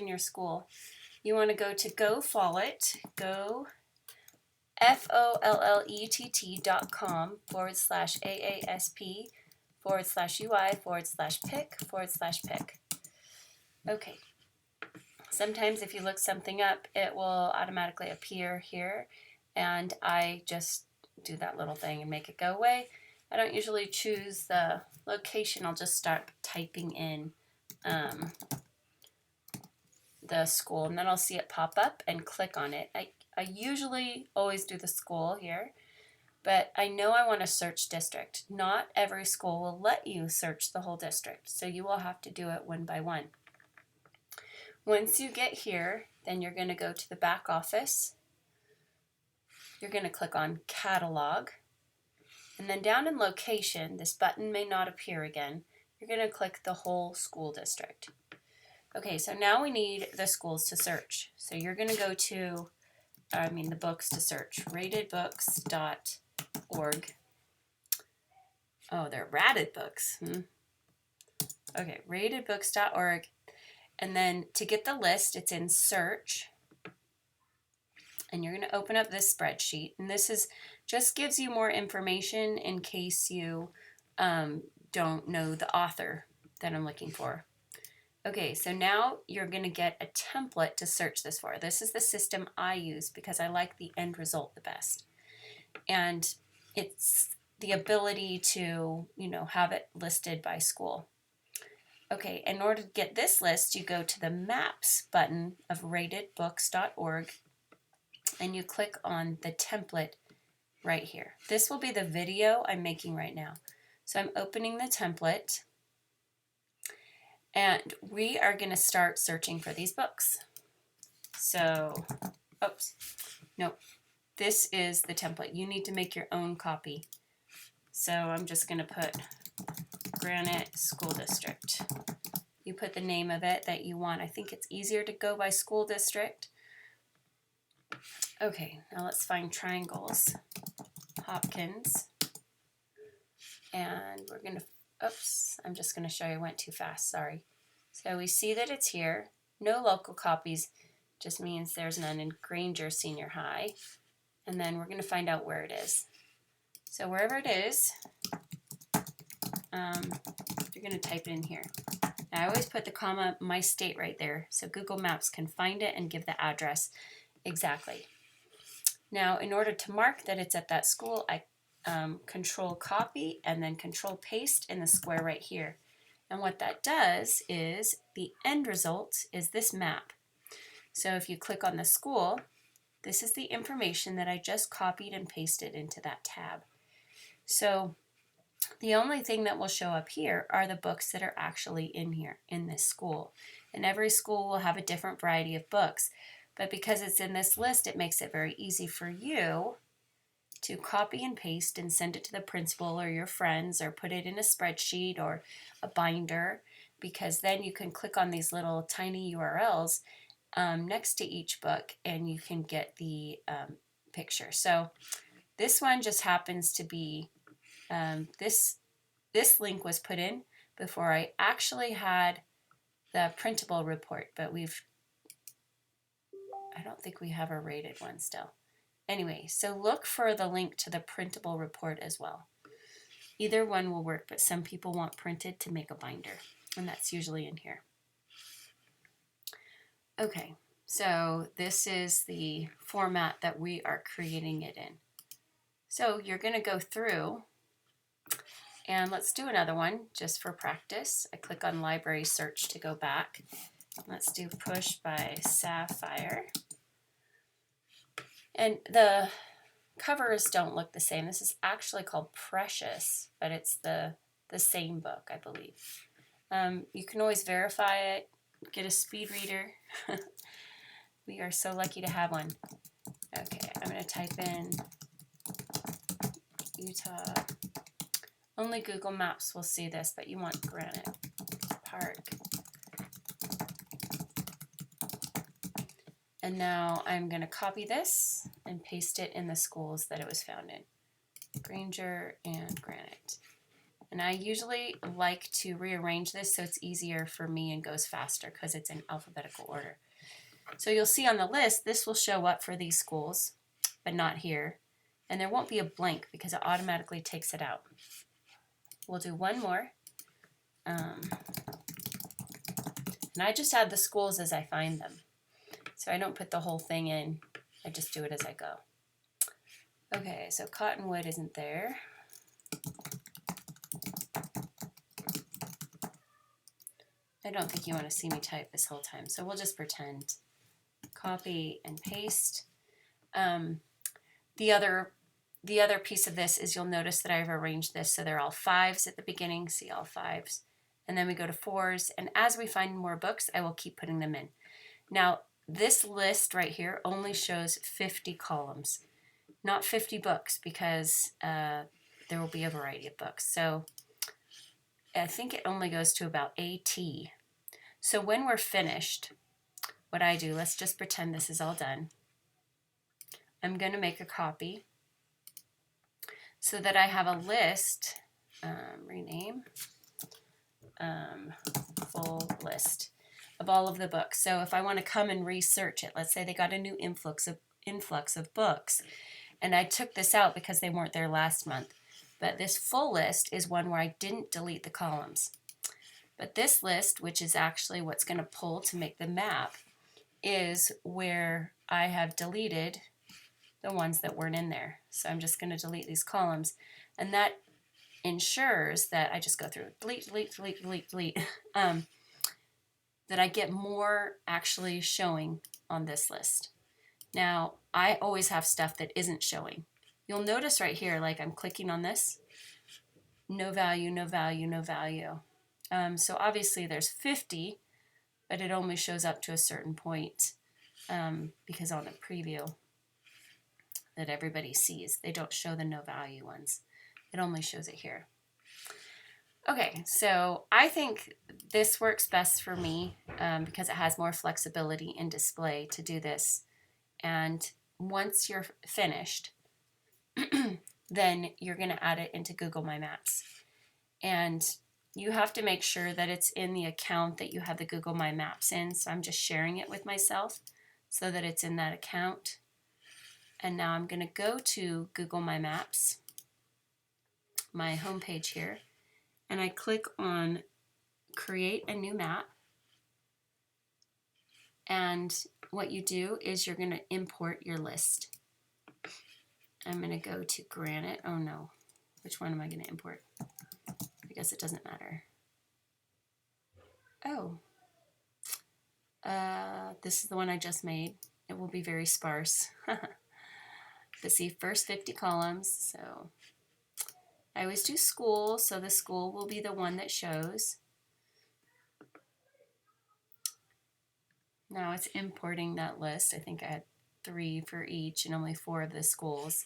in your school, you want to go to Go Follett, go FOLLET.com/AASP/UI/pick/pick. Okay. Sometimes if you look something up, it will automatically appear here, and I just do that little thing and make it go away. I don't usually choose the location. I'll just start typing in the school, and then I'll see it pop up and click on it. I usually always do the school here, but I know I want to search district. Not every school will let you search the whole district, so you will have to do it one by one. Once you get here, then you're going to go to the back office. You're going to click on Catalog. And then down in Location, this button may not appear again. You're going to click the whole school district. Okay, so now we need the schools to search. So you're going to go to, the books to search, ratedbooks.org. Oh, they're rated books. Okay, ratedbooks.org. And then to get the list, it's in Search. And you're going to open up this spreadsheet. And this is just gives you more information in case you don't know the author that I'm looking for. Okay, so now you're going to get a template to search this for. This is the system I use because I like the end result the best. And it's the ability to, have it listed by school. Okay, in order to get this list, you go to the Maps button of ratedbooks.org and you click on the template right here. This will be the video I'm making right now. So I'm opening the template. And we are going to start searching for these books. So, this is the template. You need to make your own copy. So I'm just going to put Granite School District. You put the name of it that you want. I think it's easier to go by school district. Okay, now let's find triangles. Hopkins. And we're going to I'm just going to show you, I went too fast, sorry. So we see that it's here. No local copies just means there's none in Granger Senior High. And then we're going to find out where it is. So wherever it is, you're going to type it in here. Now I always put the comma, my state right there, so Google Maps can find it and give the address exactly. Now in order to mark that it's at that school, I control copy and then control paste in the square right here. And what that does is the end result is this map. So if you click on the school, this is the information that I just copied and pasted into that tab. So the only thing that will show up here are the books that are actually in here in this school. And every school will have a different variety of books. But because it's in this list, it makes it very easy for you to copy and paste and send it to the principal or your friends or put it in a spreadsheet or a binder, because then you can click on these little tiny URLs next to each book and you can get the picture. So this one just happens to be, this link was put in before I actually had the printable report, but I don't think we have a rated one still. Anyway, so look for the link to the printable report as well. Either one will work, but some people want printed to make a binder, and that's usually in here. Okay, so this is the format that we are creating it in. So you're going to go through, and let's do another one just for practice. I click on Library Search to go back. Let's do Push by Sapphire. And the covers don't look the same. This is actually called Precious, but it's the same book, I believe. You can always verify it, get a speed reader. We are so lucky to have one. Okay, I'm going to type in Utah. Only Google Maps will see this, but you want Granite Park. And now I'm going to copy this and paste it in the schools that it was found in. Granger and Granite. And I usually like to rearrange this so it's easier for me and goes faster because it's in alphabetical order. So you'll see on the list, this will show up for these schools, but not here. And there won't be a blank because it automatically takes it out. We'll do one more. And I just add the schools as I find them. So I don't put the whole thing in. I just do it as I go. Okay, so Cottonwood isn't there. I don't think you want to see me type this whole time, so we'll just pretend. Copy and paste. The other piece of this is you'll notice that I've arranged this so they're all 5s at the beginning, see all 5s. And then we go to 4s, and as we find more books, I will keep putting them in. Now, this list right here only shows 50 columns, not 50 books, because there will be a variety of books. So I think it only goes to about AT. So when we're finished, what I do, let's just pretend this is all done. I'm going to make a copy so that I have a list, rename, full list of all of the books. So if I want to come and research it, let's say they got a new influx of books, and I took this out because they weren't there last month. But this full list is one where I didn't delete the columns. But this list, which is actually what's going to pull to make the map, is where I have deleted the ones that weren't in there. So I'm just going to delete these columns, and that ensures that I just go through delete, delete, delete, delete, delete, that I get more actually showing on this list. Now, I always have stuff that isn't showing. You'll notice right here, like I'm clicking on this, no value, no value, no value. So obviously there's 50, but it only shows up to a certain point because on the preview that everybody sees, they don't show the no value ones. It only shows it here. Okay, so I think this works best for me because it has more flexibility in display to do this. And once you're finished, then you're going to add it into Google My Maps. And you have to make sure that it's in the account that you have the Google My Maps in. So I'm just sharing it with myself so that it's in that account. And now I'm going to go to Google My Maps, my homepage here, and I click on Create a New Map. And what you do is you're going to import your list. I'm going to go to Granite. Oh no, which one am I going to import? I guess it doesn't matter. Oh, this is the one I just made. It will be very sparse. But see, first 50 columns. So I always do school, so the school will be the one that shows. Now it's importing that list. I think I had 3 for each and only 4 of the schools.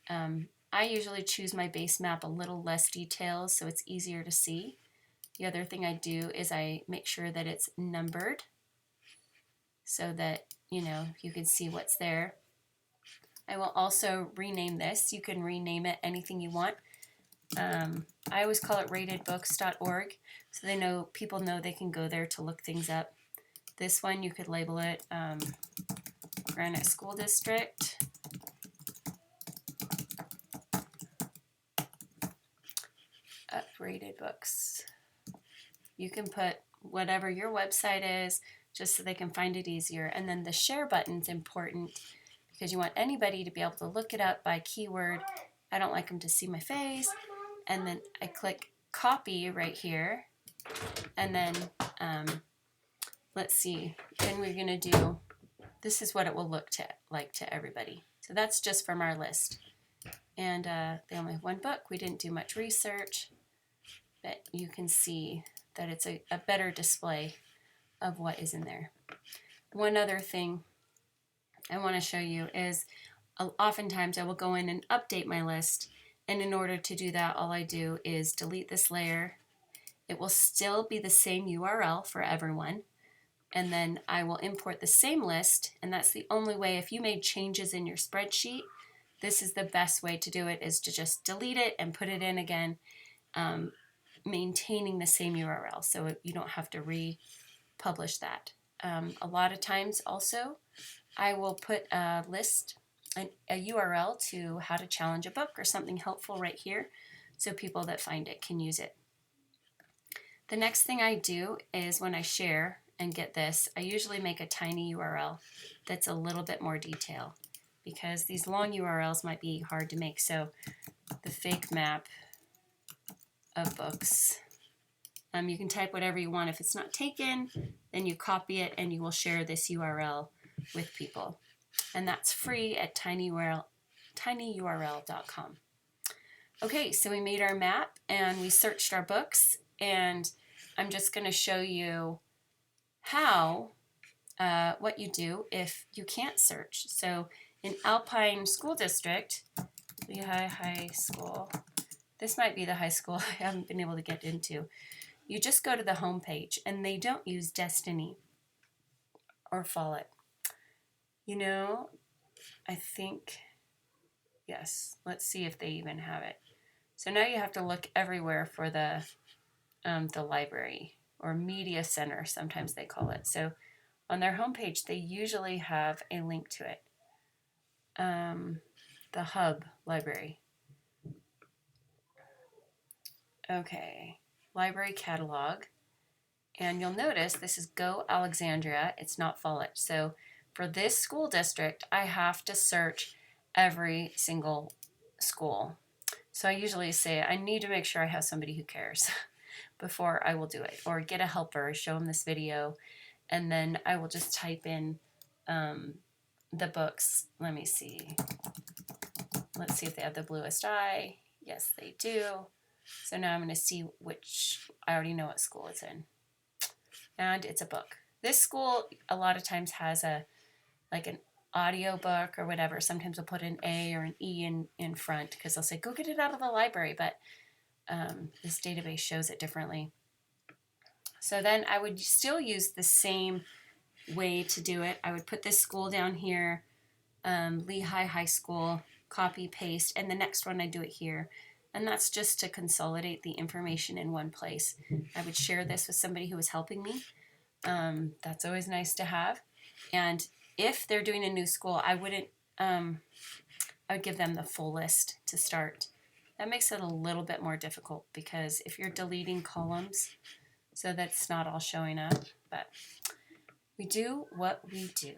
I usually choose my base map a little less details so it's easier to see. The other thing I do is I make sure that it's numbered so that, you know, you can see what's there. I will also rename this. You can rename it anything you want. I always call it ratedbooks.org so people know they can go there to look things up. This one you could label it Granite School District. Rated books. You can put whatever your website is just so they can find it easier. And then the share button is important because you want anybody to be able to look it up by keyword. I don't like them to see my face. And then I click copy right here. And then let's see, then we're going to do, this is what it will look like to everybody. So that's just from our list. And they only have 1 book. We didn't do much research, but you can see that it's a better display of what is in there. One other thing I want to show you is oftentimes I will go in and update my list, and in order to do that, all I do is delete this layer. It will still be the same URL for everyone, and then I will import the same list, and that's the only way. If you made changes in your spreadsheet, this is the best way to do it, is to just delete it and put it in again. maintaining the same URL, so you don't have to republish that. A lot of times also, I will put a list, a URL to how to challenge a book or something helpful right here, so people that find it can use it. The next thing I do is when I share and get this, I usually make a tiny URL that's a little bit more detail, because these long URLs might be hard to make. So the fake map of books. You can type whatever you want. If it's not taken, then you copy it and you will share this URL with people. And that's free at tinyurl.com. Okay, so we made our map and we searched our books, and I'm just going to show you how, what you do if you can't search. So in Alpine School District, Lehigh High School, this might be the high school I haven't been able to get into. You just go to the home page, and they don't use Destiny or Follett. You know, I think, yes, let's see if they even have it. So now you have to look everywhere for the library, or media center, sometimes they call it. So on their homepage, they usually have a link to it. The Hub Library. Okay, library catalog. And you'll notice this is Go Alexandria. It's not Follett. So for this school district, I have to search every single school. So I usually say I need to make sure I have somebody who cares before I will do it, or get a helper, show them this video, and then I will just type in the books. Let me see. Let's see if they have the bluest eye. Yes, they do. So now I'm going to see which, I already know what school it's in. And it's a book. This school a lot of times has like an audio book or whatever. Sometimes they'll put an A or an E in front, because they'll say, go get it out of the library, but this database shows it differently. So then I would still use the same way to do it. I would put this school down here, Lehigh High School, copy, paste, and the next one I do it here. And that's just to consolidate the information in one place. I would share this with somebody who was helping me. That's always nice to have. And if they're doing a new school, I wouldn't, I would give them the full list to start. That makes it a little bit more difficult, because if you're deleting columns, so that's not all showing up, but we do what we do.